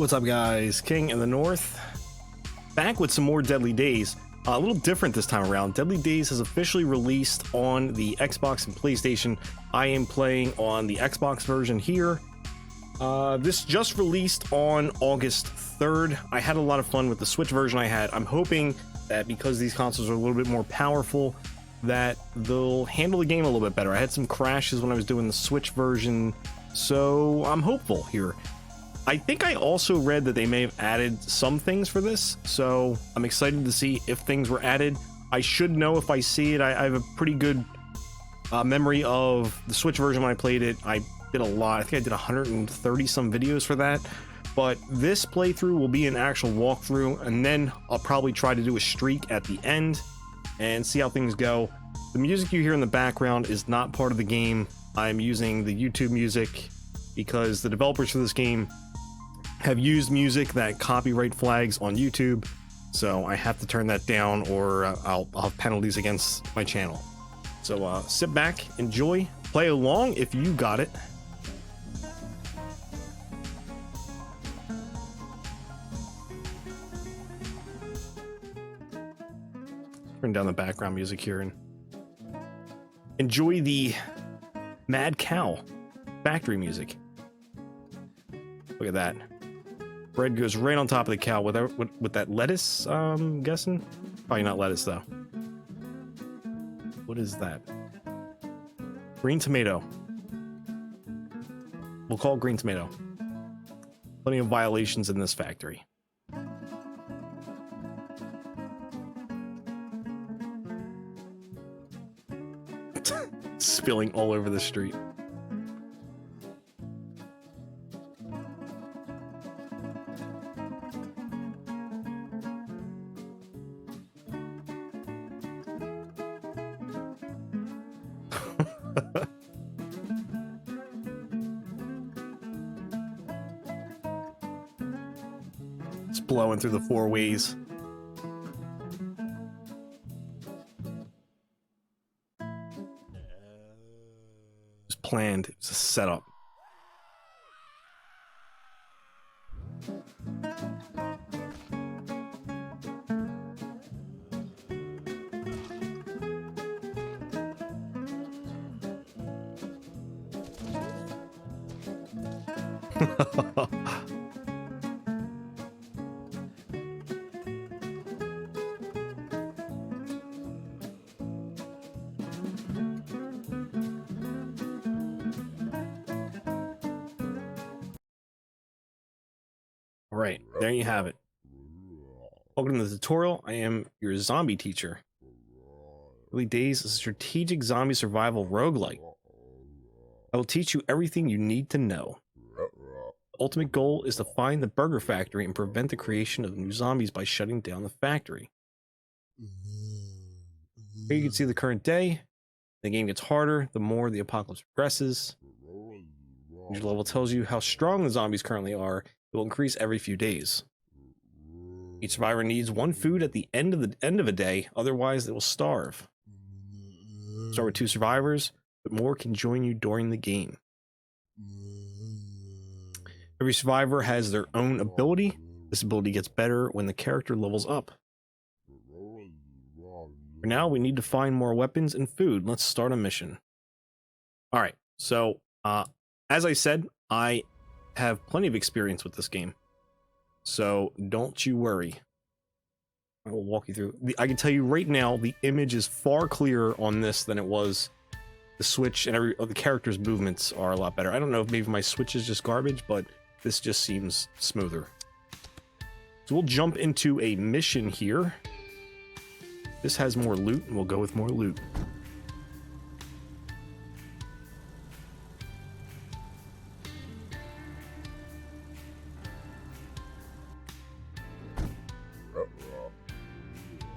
What's up, guys? King in the North, back with some more Deadly Days. A little different this time around. Deadly Days has officially released on the Xbox and PlayStation. I am playing on the Xbox version here. This just released on August 3rd. I had a lot of fun with the Switch version I had. I'm hoping that because these consoles are a little bit more powerful, that they'll handle the game a little bit better. I had some crashes when I was doing the Switch version, so I'm hopeful here. I think I also read that they may have added some things for this, so I'm excited to see if things were added. I should know if I see it. I have a pretty good memory of the Switch version when I played it. I did a lot. I think I did 130 some videos for that, but this playthrough will be an actual walkthrough, and then I'll probably try to do a streak at the end and see how things go. The music you hear in the background is not part of the game. I'm using the YouTube music because the developers for this game have used music that copyright flags on YouTube, so I have to turn that down or I'll have penalties against my channel. So sit back, enjoy, play along if you got it. Turn down the background music here and enjoy the Mad Cow factory music. Look at that. Bread goes right on top of the cow with that lettuce, I'm guessing. Probably not lettuce, though. What is that? Green tomato. We'll call it green tomato. Plenty of violations in this factory. Spilling all over the street. It's blowing through the four ways. It's planned. It's a setup. All right, there you have it. Welcome to the tutorial. I am your zombie teacher. Deadly Days is a strategic zombie survival roguelike. I will teach you everything you need to know. The ultimate goal is to find the burger factory and prevent the creation of new zombies by shutting down the factory. Here you can see the current day. The game gets harder the more the apocalypse progresses. Each level tells you how strong the zombies currently are. It will increase every few days. Each survivor needs one food at the end of a day, otherwise they will starve. Start with 2 survivors, but more can join you during the game. Every survivor has their own ability. This ability gets better when the character levels up. For now, we need to find more weapons and food. Let's start a mission. All right, so as I said, I have plenty of experience with this game, so don't you worry. I will walk you through. I can tell you right now, the image is far clearer on this than it was the Switch, and the characters' movements are a lot better. I don't know if maybe my Switch is just garbage, but this just seems smoother. So we'll jump into a mission here. This has more loot, and we'll go with more loot.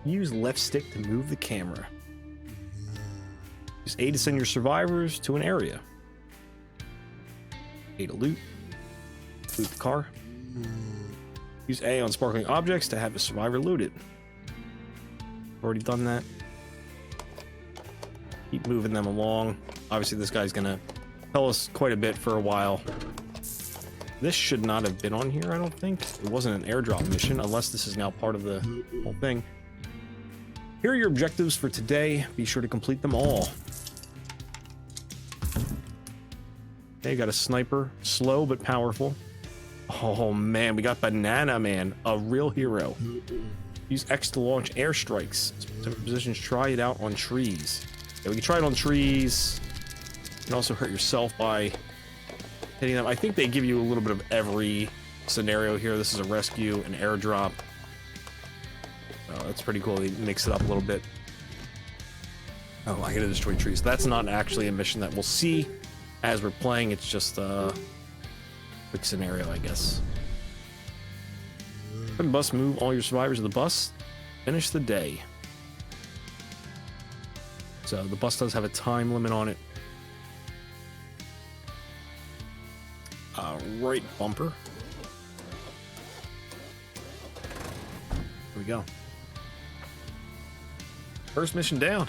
Use left stick to move the camera. Use A to send your survivors to an area. A to loot. Loot the car. Use A on sparkling objects to have a survivor looted. Already done that. Keep moving them along. Obviously this guy's gonna tell us quite a bit for a while. This should not have been on here, I don't think. It wasn't an airdrop mission, unless this is now part of the whole thing. Here are your objectives for today. Be sure to complete them all. Okay, got a sniper. Slow but powerful. Oh man, we got Banana Man, a real hero. Use X to launch airstrikes. Specific positions, try it out on trees. Yeah, we can try it on trees. You can also hurt yourself by hitting them. I think they give you a little bit of every scenario here. This is a rescue, an airdrop. Oh, that's pretty cool. They mix it up a little bit. Oh, I gotta destroy trees. That's not actually a mission that we'll see as we're playing. It's just a quick scenario, I guess. Bus, move all your survivors of the bus. Finish the day. So the bus does have a time limit on it. Right bumper. Here we go. First mission down.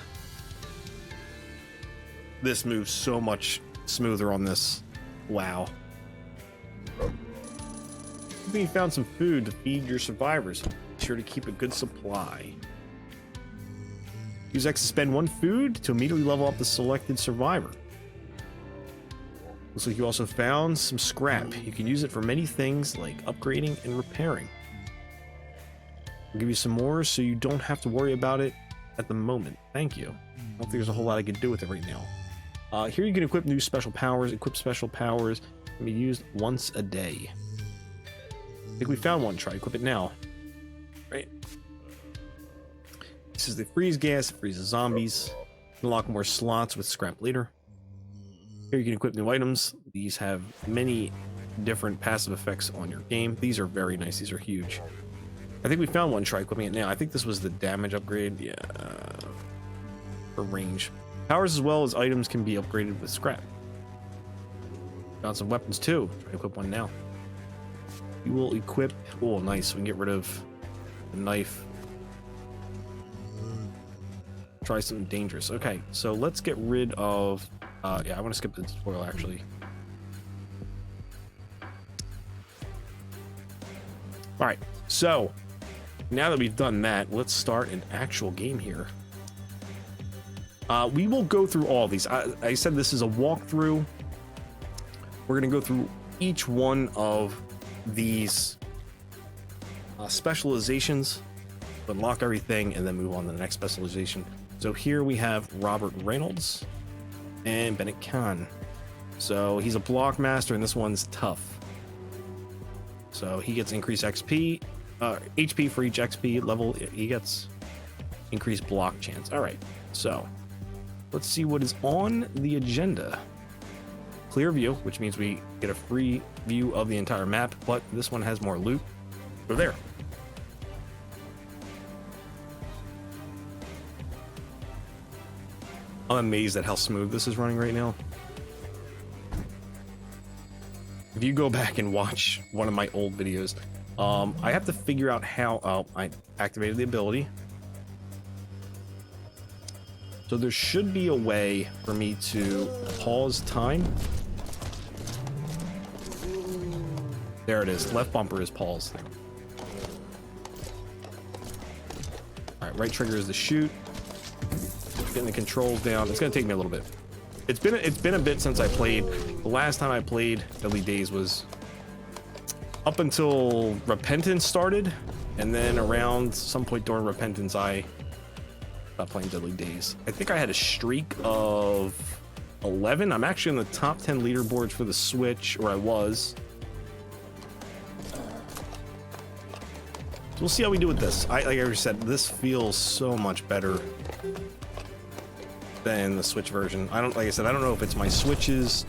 This moves so much smoother on this. Wow. I think you found some food to feed your survivors. Be sure to keep a good supply. Use X to spend 1 food to immediately level up the selected survivor. Looks like you also found some scrap. You can use it for many things like upgrading and repairing. I'll give you some more so you don't have to worry about it at the moment. Thank you. I don't think there's a whole lot I can do with it right now. Here you can equip new special powers. Equip special powers can be used once a day. I think we found one. Try equip it now. Right. This is the freeze gas. It freezes zombies. Unlock more slots with scrap later. Here you can equip new items. These have many different passive effects on your game. These are very nice. These are huge. I think we found one. Try equipping it now. I think this was the damage upgrade. Yeah. For range. Powers as well as items can be upgraded with scrap. Found some weapons too. Try to equip one now. You will equip... Oh, nice. We can get rid of the knife. Try something dangerous. Okay, so let's get rid of... yeah, I want to skip the tutorial, actually. Alright, so... Now that we've done that, let's start an actual game here. We will go through all these. I said this is a walkthrough. We're going to go through each one of these specializations, unlock everything, and then move on to the next specialization. So here we have Robert Reynolds and Bennett Khan. So he's a block master, and this one's tough. So he gets increased XP, HP for each XP level. He gets increased block chance. All right, so let's see what is on the agenda. Clear view, which means we get a free view of the entire map, but this one has more loot. Go there. I'm amazed at how smooth this is running right now. If you go back and watch one of my old videos, I have to figure out how... Oh, I activated the ability. So there should be a way for me to pause time. There it is. Left bumper is paused. Alright, right trigger is the shoot. Getting the controls down. It's gonna take me a little bit. It's been a bit since I played. The last time I played Deadly Days was up until Repentance started, and then around some point during Repentance I stopped playing Deadly Days. I think I had a streak of 11. I'm actually in the top 10 leaderboards for the Switch, or I was. So we'll see how we do with this. Like I already said, this feels so much better than the Switch version. Like I said, I don't know if it's my Switch is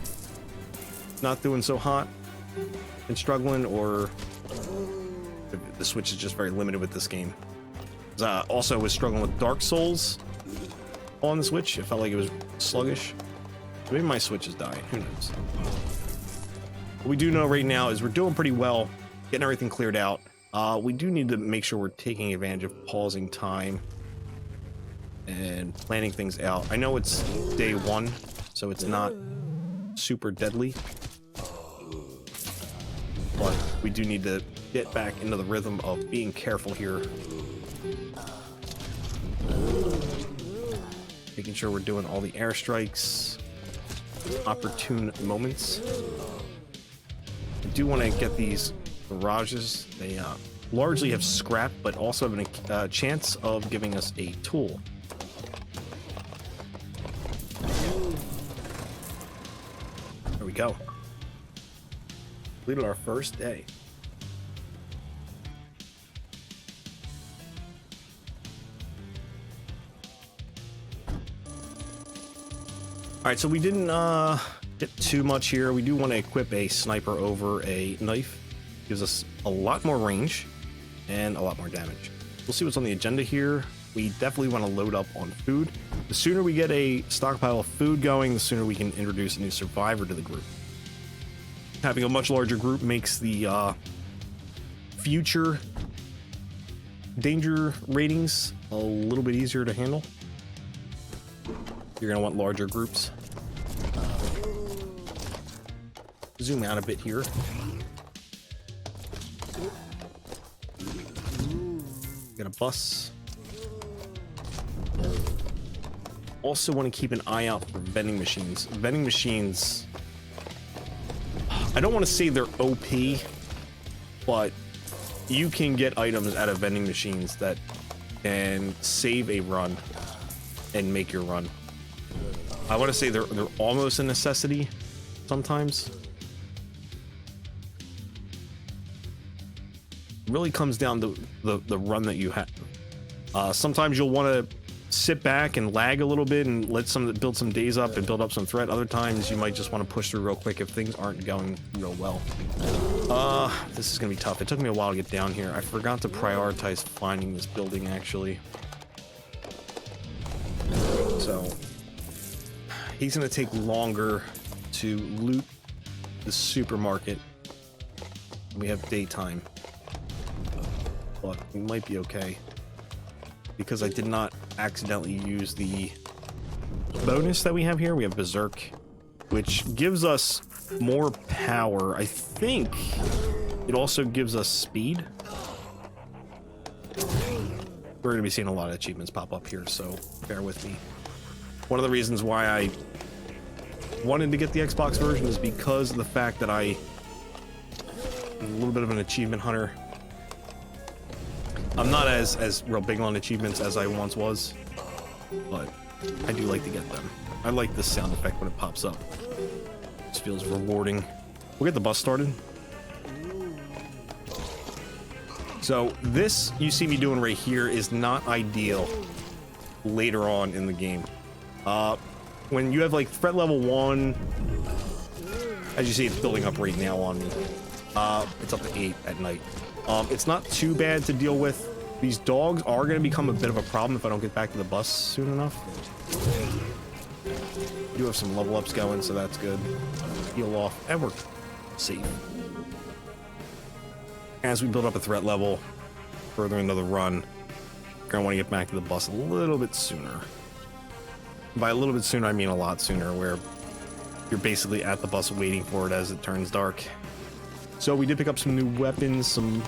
not doing so hot and struggling, or if the Switch is just very limited with this game. Also was struggling with Dark Souls on the Switch. It felt like it was sluggish. Maybe my Switch is dying. Who knows? What we do know right now is we're doing pretty well, getting everything cleared out. We do need to make sure we're taking advantage of pausing time and planning things out. I know it's day 1, so it's not super deadly. but we do need to get back into the rhythm of being careful here. Making sure we're doing all the airstrikes, opportune moments. I do want to get these garages. They largely have scrap, but also have a chance of giving us a tool. There we go. Completed our first day. All right, so we didn't get too much here. We do want to equip a sniper over a knife. Gives us a lot more range and a lot more damage. We'll see what's on the agenda here. We definitely want to load up on food. The sooner we get a stockpile of food going, the sooner we can introduce a new survivor to the group. Having a much larger group makes the future danger ratings a little bit easier to handle. You're going to want larger groups. Zoom out a bit here. Got a bus. Also want to keep an eye out for vending machines. Vending machines, I don't want to say they're OP, but you can get items out of vending machines that can save a run and make your run. I want to say they're almost a necessity sometimes. It really comes down to the run that you have. Sometimes you'll want to sit back and lag a little bit and let build some days up and build up some threat. Other times you might just want to push through real quick if things aren't going real well. This is gonna be tough. It took me a while to get down here. I forgot to prioritize finding this building actually. So he's gonna take longer to loot the supermarket. We have daytime, but we might be okay because I did not accidentally use the bonus that we have here. We have Berserk, which gives us more power. I think it also gives us speed. We're gonna be seeing a lot of achievements pop up here, so bear with me. One of the reasons why I wanted to get the Xbox version is because of the fact that I'm a little bit of an achievement hunter. I'm not as real big on achievements as I once was, but I do like to get them. I like this sound effect when it pops up. This feels rewarding. We'll get the bus started. So this you see me doing right here is not ideal later on in the game. When you have like threat level 1, as you see it's building up right now on me. It's up to 8 at night. It's not too bad to deal with. These dogs are going to become a bit of a problem if I don't get back to the bus soon enough. We do have some level ups going, so that's good. Heal off, and we're safe. As we build up a threat level further into the run, we're going to want to get back to the bus a little bit sooner. By a little bit sooner, I mean a lot sooner, where you're basically at the bus waiting for it as it turns dark. So we did pick up some new weapons, some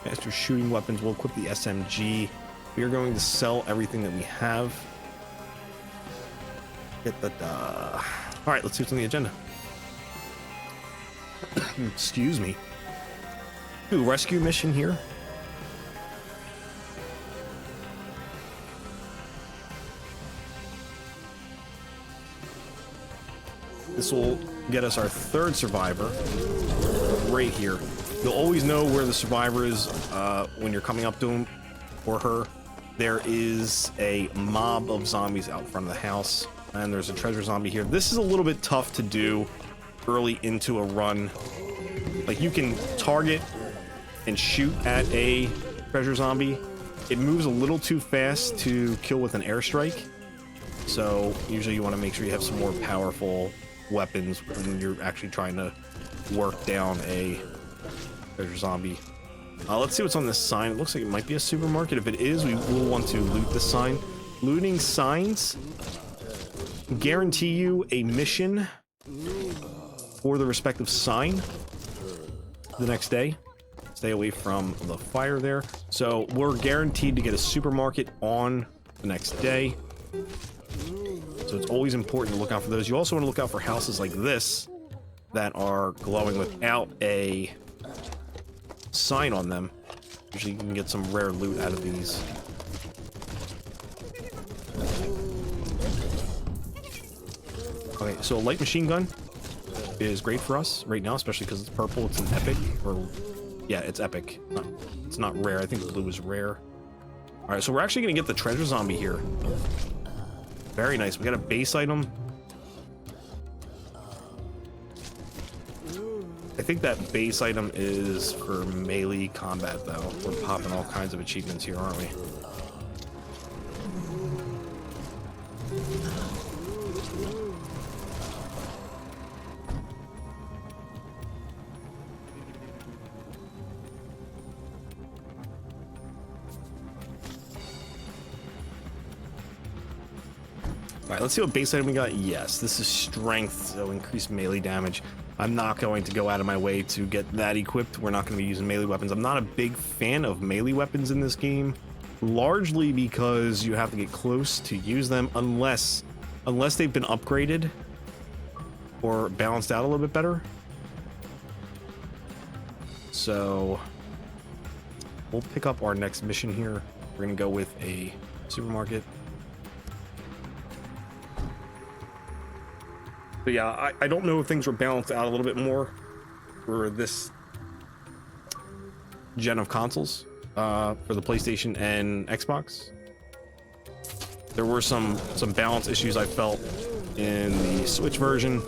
faster shooting weapons. We'll equip the SMG. We are going to sell everything that we have. Get that. All right, let's see what's on the agenda. Excuse me. Ooh, rescue mission here. This will get us our third survivor right here. You'll always know where the survivor is when you're coming up to him or her. There is a mob of zombies out front of the house, and there's a treasure zombie here. This is a little bit tough to do early into a run. Like, you can target and shoot at a treasure zombie. It moves a little too fast to kill with an airstrike. So usually you want to make sure you have some more powerful weapons when you're actually trying to work down a treasure zombie. Let's see what's on this sign. It looks like it might be a supermarket. If it is, we will want to loot the sign. Looting signs guarantee you a mission for the respective sign. the next day. Stay away from the fire there. So we're guaranteed to get a supermarket on the next day. So it's always important to look out for those. You also want to look out for houses like this that are glowing without a sign on them. Usually you can get some rare loot out of these. Okay, so a light machine gun is great for us right now, especially because it's purple. It's an epic, or yeah, it's epic. It's not rare. I think blue is rare. All right, so we're actually gonna get the treasure zombie here. Very nice. We got a base item. I think that base item is for melee combat, though. We're popping all kinds of achievements here, aren't we? Alright, let's see what base item we got. Yes, this is strength, so increased melee damage. I'm not going to go out of my way to get that equipped. We're not going to be using melee weapons. I'm not a big fan of melee weapons in this game, largely because you have to get close to use them unless they've been upgraded or balanced out a little bit better. So we'll pick up our next mission here. We're going to go with a supermarket. But yeah, I don't know if things were balanced out a little bit more for this gen of consoles, for the PlayStation and Xbox. There were some balance issues I felt in the Switch version.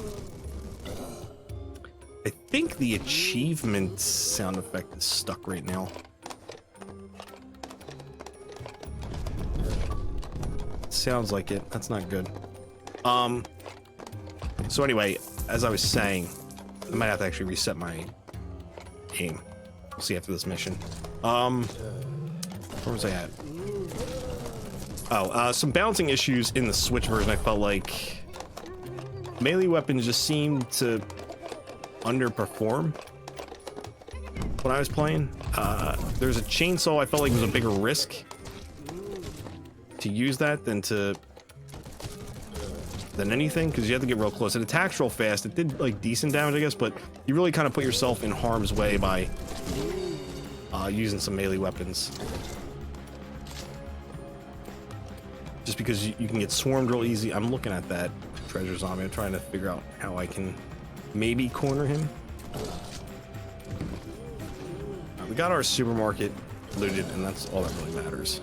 I think the achievement sound effect is stuck right now. Sounds like it. That's not good. So anyway, as I was saying, I might have to actually reset my game. We'll see after this mission. Where was I at? Oh, some balancing issues in the Switch version. I felt like melee weapons just seemed to underperform when I was playing. There's a chainsaw. I felt like it was a bigger risk to use that than anything, because you have to get real close. It attacks real fast. It did like decent damage, I guess, but you really kind of put yourself in harm's way by using some melee weapons. Just because you can get swarmed real easy. I'm looking at that treasure zombie. I'm trying to figure out how I can maybe corner him. We got our supermarket looted, and that's all that really matters.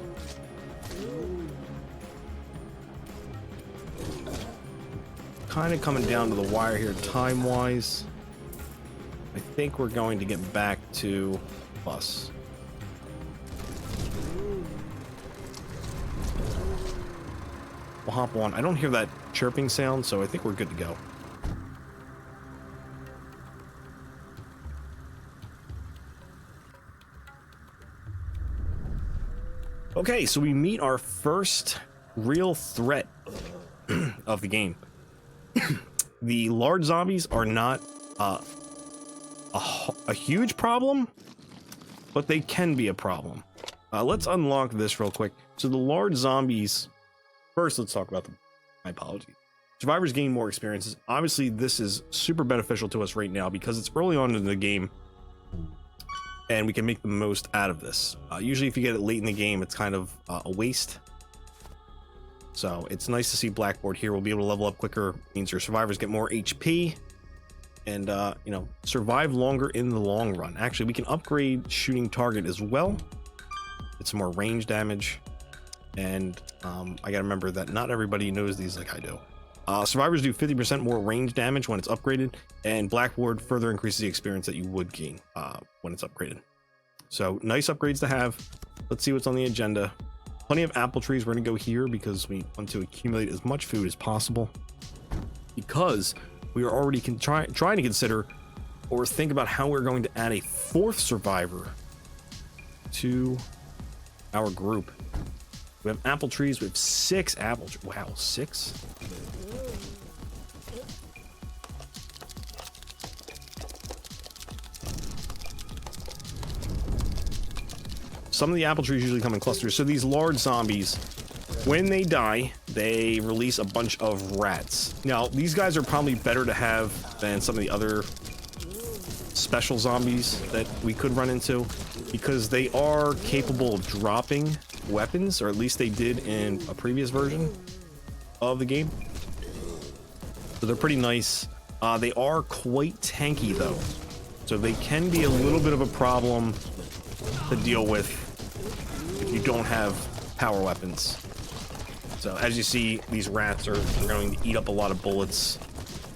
Kind of coming down to the wire here time-wise. I think we're going to get back to bus. We'll hop on. I don't hear that chirping sound, so I think we're good to go. Okay, so we meet our first real threat of the game. The large zombies are not a huge problem, but they can be a problem. Let's unlock this real quick. So the large zombies, first let's talk about them. My apologies. Survivors gain more experiences. Obviously this is super beneficial to us right now because it's early on in the game and we can make the most out of this. Usually if you get it late in the game, it's kind of a waste. So it's nice to see Blackboard here. We'll be able to level up quicker. Means your survivors get more HP and you know, survive longer in the long run. Actually, we can upgrade shooting target as well. Get some more range damage. And I gotta remember that not everybody knows these like I do. Survivors do 50% more range damage when it's upgraded, and Blackboard further increases the experience that you would gain when it's upgraded. So nice upgrades to have. Let's see what's on the agenda. Plenty of apple trees. We're gonna go here because we want to accumulate as much food as possible, because we are already trying to consider or think about how we're going to add a fourth survivor to our group. We have apple trees. We have 6 apple trees. Wow, 6? some of the apple trees usually come in clusters. So these large zombies, when they die, they release a bunch of rats. Now, these guys are probably better to have than some of the other special zombies that we could run into, because they are capable of dropping weapons, or at least they did in a previous version of the game. So they're pretty nice. They are quite tanky though, so they can be a little bit of a problem to deal with if you don't have power weapons. So as you see, these rats are going to eat up a lot of bullets.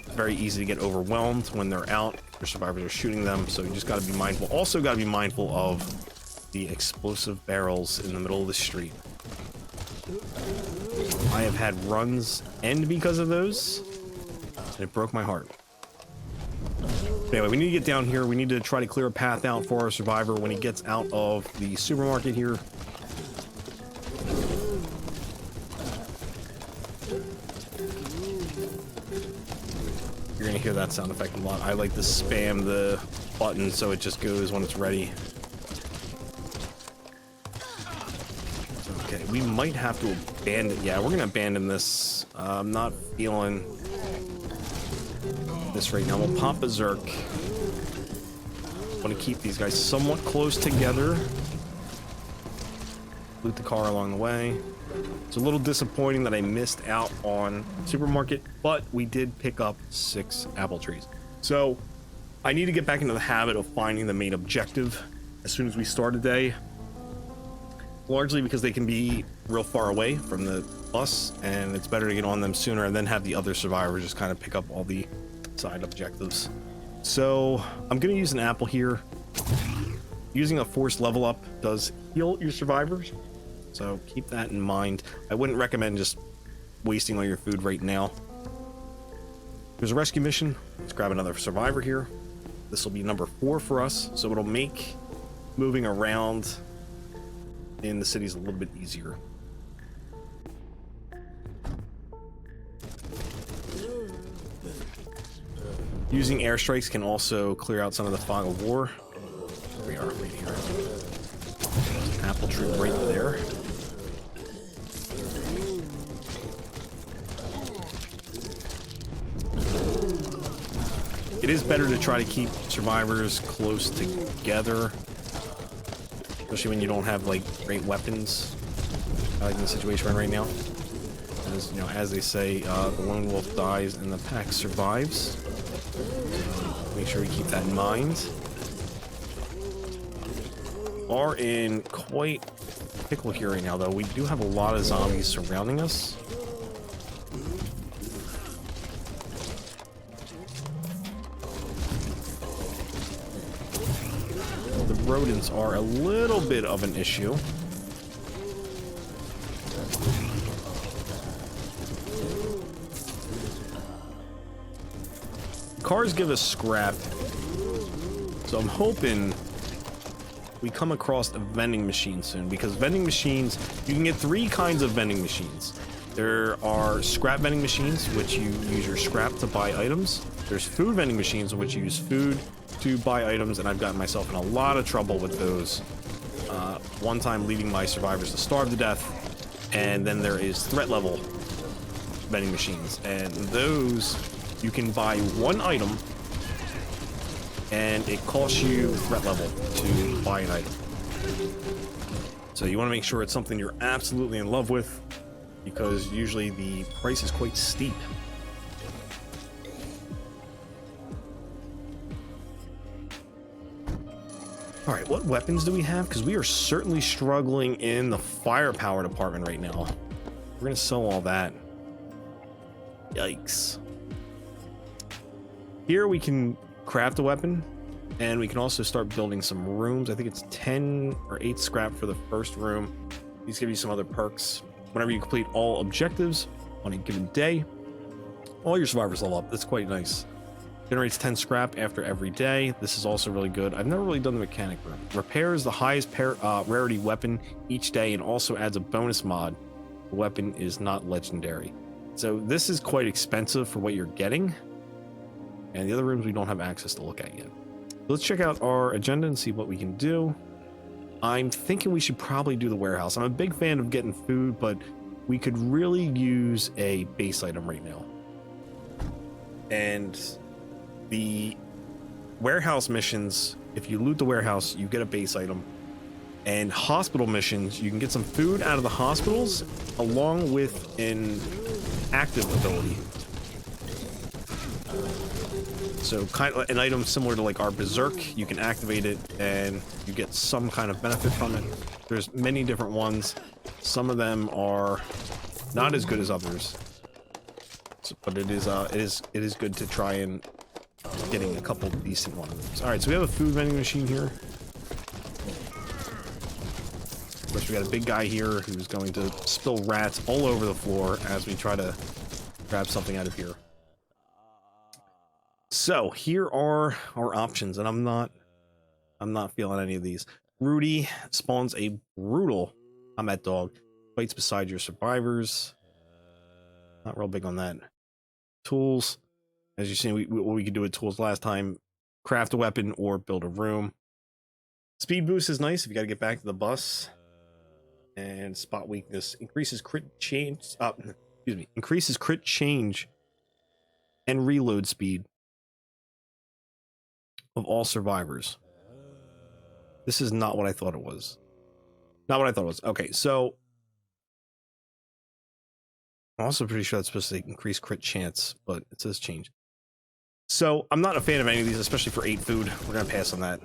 It's very easy to get overwhelmed when they're out. Your survivors are shooting them, so you just got to be mindful. Also got to be mindful of the explosive barrels in the middle of the street. I have had runs end because of those, and it broke my heart. Anyway, we need to get down here. We need to try to clear a path out for our survivor when he gets out of the supermarket here. You're gonna hear that sound effect a lot. I like to spam the button so it just goes when it's ready. Okay, we might have to abandon. Yeah, we're gonna abandon this. I'm not feeling this right now. We'll pop Berserk. Want to keep these guys somewhat close together. Loot the car along the way. It's a little disappointing that I missed out on supermarket, but we did pick up 6 apple trees. So I need to get back into the habit of finding the main objective as soon as we start a day. Largely because they can be real far away from the bus, and it's better to get on them sooner and then have the other survivors just kind of pick up all the side objectives. So I'm going to use an apple here. Using a forced level up does heal your survivors, so keep that in mind. I wouldn't recommend just wasting all your food right now. There's a rescue mission. Let's grab another survivor here. This will be number 4 for us, so it'll make moving around in the cities a little bit easier. Using airstrikes can also clear out some of the fog of war. Here we are, right here. There's an apple tree right there. It is better to try to keep survivors close together, especially when you don't have like great weapons, like in the situation we're in right now. As you know, as they say, the lone wolf dies and the pack survives. Make sure we keep that in mind. Are in quite a pickle here right now, though. We do have a lot of zombies surrounding us. The rodents are a little bit of an issue. Cars give us scrap, so I'm hoping we come across a vending machine soon, because vending machines, you can get 3 kinds of vending machines. There are scrap vending machines, which you use your scrap to buy items. There's food vending machines, in which you use food to buy items, and I've gotten myself in a lot of trouble with those. One time leaving my survivors to starve to death, and then there is threat level vending machines, and those you can buy 1 item and it costs you threat level to buy an item. So you want to make sure it's something you're absolutely in love with, because usually the price is quite steep. All right, what weapons do we have? Because we are certainly struggling in the firepower department right now. We're gonna sell all that. Yikes. Here we can craft a weapon, and we can also start building some rooms. I think it's 10 or 8 scrap for the first room. These give you some other perks. Whenever you complete all objectives on a given day, all your survivors level up. That's quite nice. Generates 10 scrap after every day. This is also really good. I've never really done the mechanic room. Repairs the highest rarity weapon each day, and also adds a bonus mod. The weapon is not legendary. So this is quite expensive for what you're getting. And the other rooms we don't have access to look at yet. Let's check out our agenda and see what we can do. I'm thinking we should probably do the warehouse. I'm a big fan of getting food, but we could really use a base item right now. And the warehouse missions, if you loot the warehouse, you get a base item. And hospital missions, you can get some food out of the hospitals along with an active ability. So kind of an item similar to like our Berserk, you can activate it and you get some kind of benefit from it. There's many different ones. Some of them are not as good as others, but it is good to try and getting a couple decent ones. All right, so we have a food vending machine here. Of course, we got a big guy here who's going to spill rats all over the floor as we try to grab something out of here. So here are our options, and I'm not feeling any of these. Rudy spawns a brutal combat dog, fights beside your survivors. Not real big on that. Tools, as you've seen, what we could do with tools last time: craft a weapon or build a room. Speed boost is nice if you got to get back to the bus. And spot weakness increases crit change. Increases crit change and reload speed of all survivors. This is not what I thought it was. Not what I thought it was. Okay, so I'm also pretty sure that's supposed to increase crit chance, but it says change. So I'm not a fan of any of these, especially for 8 food. We're gonna pass on that.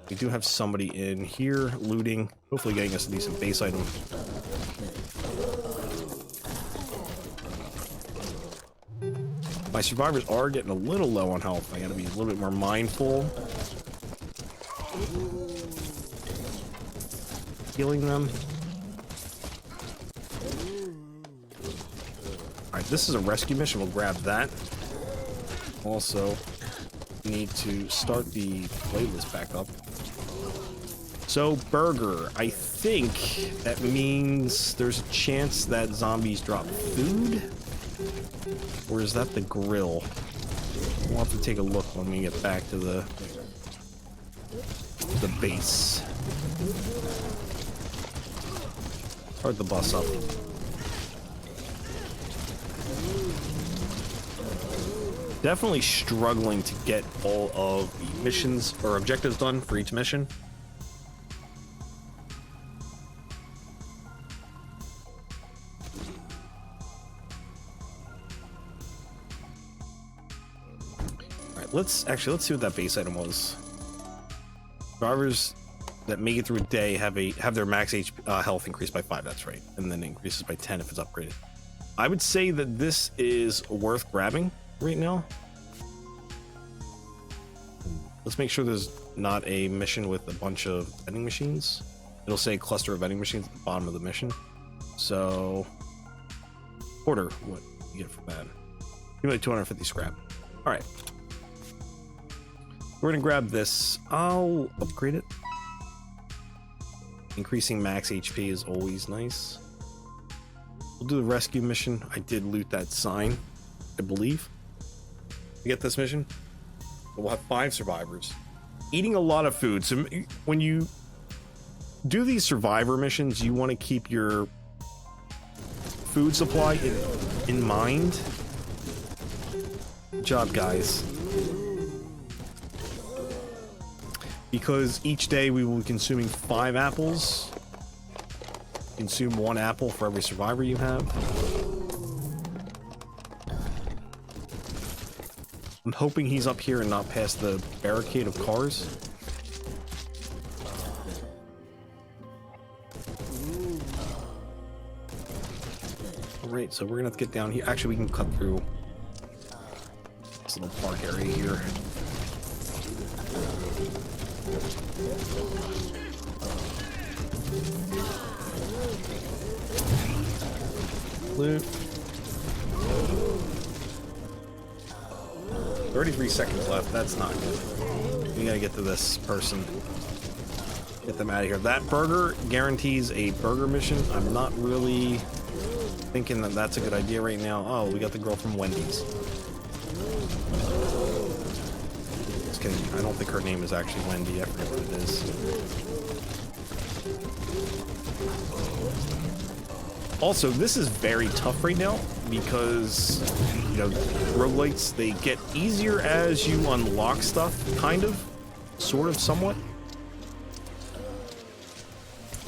We do have somebody in here looting, hopefully getting us a decent base item. My survivors are getting a little low on health. I gotta be a little bit more mindful. Healing them. Alright, this is a rescue mission. We'll grab that. Also, need to start the playlist back up. So, burger. I think that means there's a chance that zombies drop food? Or is that the grill? We'll have to take a look when we get back to the base. Start the bus up. Definitely struggling to get all of the missions or objectives done for each mission. Let's see what that base item was. Survivors that make it through a day have their max health increased by 5. That's right, and then it increases by 10 if it's upgraded. I would say that this is worth grabbing right now. Let's make sure there's not a mission with a bunch of vending machines. It'll say cluster of vending machines at the bottom of the mission. So, order what you get from that. Give me like 250 scrap. All right. We're gonna grab this. I'll upgrade it. Increasing max HP is always nice. We'll do the rescue mission. I did loot that sign, I believe, to get this mission. But we'll have 5 survivors. Eating a lot of food. So when you do these survivor missions, you want to keep your food supply in mind. Good job, guys. Because each day we will be consuming 5 apples. Consume 1 apple for every survivor you have. I'm hoping he's up here and not past the barricade of cars. Alright, so we're gonna have to get down here. Actually, we can cut through this little park area here. Loot. 33 seconds left. That's not good. We gotta get to this person. Get them out of here. That burger guarantees a burger mission. I'm not really thinking that that's a good idea right now. Oh, we got the girl from Wendy's. Just kidding. I don't think her name is actually Wendy. I forget what it is. Also, this is very tough right now because, you know, roguelites, they get easier as you unlock stuff, kind of, sort of, somewhat.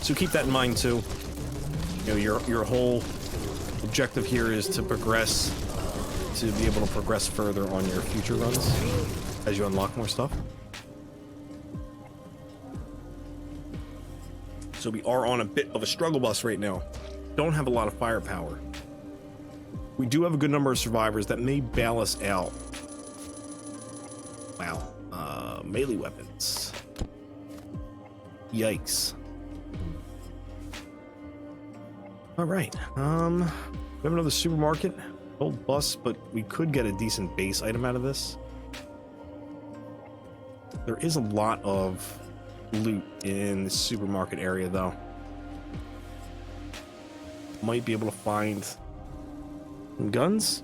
So keep that in mind too. You know, your whole objective here is to progress, to be able to progress further on your future runs as you unlock more stuff. So we are on a bit of a struggle bus right now. Don't have a lot of firepower. We do have a good number of survivors that may bail us out. Wow. Melee weapons. Yikes. All right. We have another supermarket. Old bus, but we could get a decent base item out of this. There is a lot of loot in the supermarket area, though. Might be able to find some guns.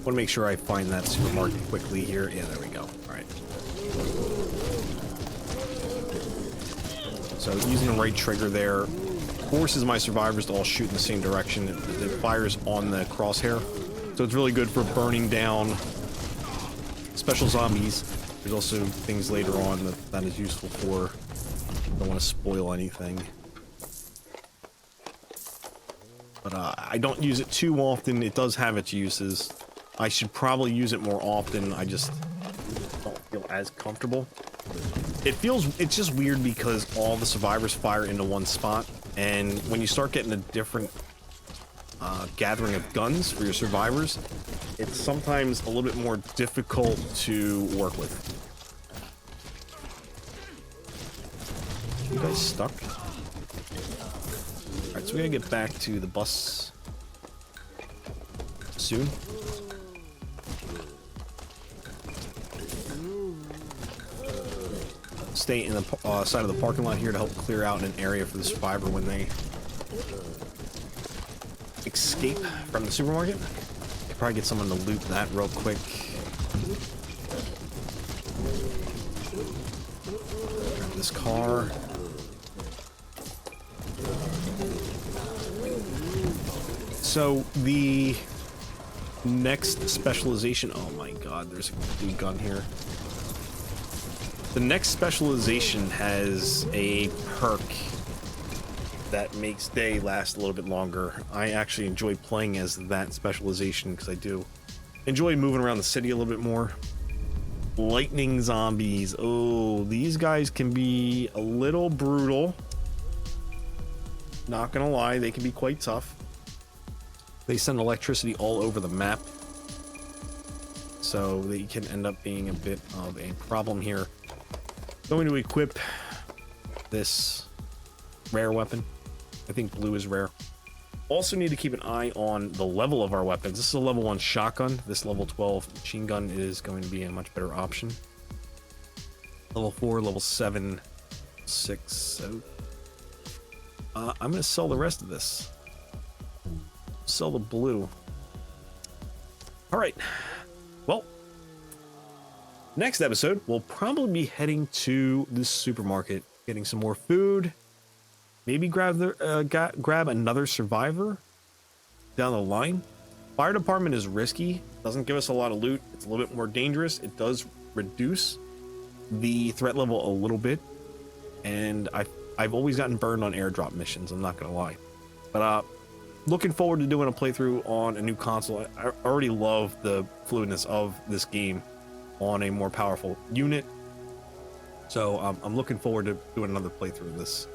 Want to make sure I find that supermarket quickly here. Yeah, there we go. All right. So using the right trigger there forces my survivors to all shoot in the same direction. It fires on the crosshair, so it's really good for burning down special zombies. There's also things later on that is useful for. Don't want to spoil anything. But I don't use it too often. It does have its uses. I should probably use it more often. I just don't feel as comfortable. It's just weird because all the survivors fire into one spot, and when you start getting a different gathering of guns for your survivors, it's sometimes a little bit more difficult to work with. You guys stuck? Alright, so we gotta get back to the bus soon. Stay in the side of the parking lot here to help clear out an area for the survivor when they escape from the supermarket. Could probably get someone to loot that real quick. Grab this car. So the next specialization, oh my god, there's a big gun here. The next specialization has a perk that makes day last a little bit longer. I actually enjoy playing as that specialization because I do enjoy moving around the city a little bit more. Lightning zombies. Oh, these guys can be a little brutal. Not gonna lie, they can be quite tough. They send electricity all over the map, so they can end up being a bit of a problem here. Going to equip this rare weapon. I think blue is rare. Also need to keep an eye on the level of our weapons. This is a level 1 shotgun. This level 12 machine gun is going to be a much better option. Level 4, level 7, 6. So I'm going to sell the rest of this. Sell the blue. All right. Well, next episode, we'll probably be heading to the supermarket, getting some more food. Maybe grab another survivor down the line. Fire department is risky. Doesn't give us a lot of loot. It's a little bit more dangerous. It does reduce the threat level a little bit. And I've always gotten burned on airdrop missions, I'm not gonna lie. But looking forward to doing a playthrough on a new console. I already love the fluidness of this game on a more powerful unit. So I'm looking forward to doing another playthrough of this.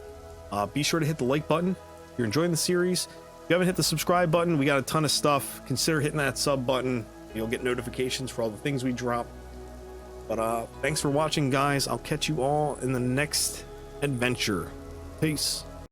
Be sure to hit the like button if you're enjoying the series. If you haven't hit the subscribe button, we got a ton of stuff. Consider hitting that sub button. You'll get notifications for all the things we drop. But thanks for watching, guys. I'll catch you all in the next adventure. Peace.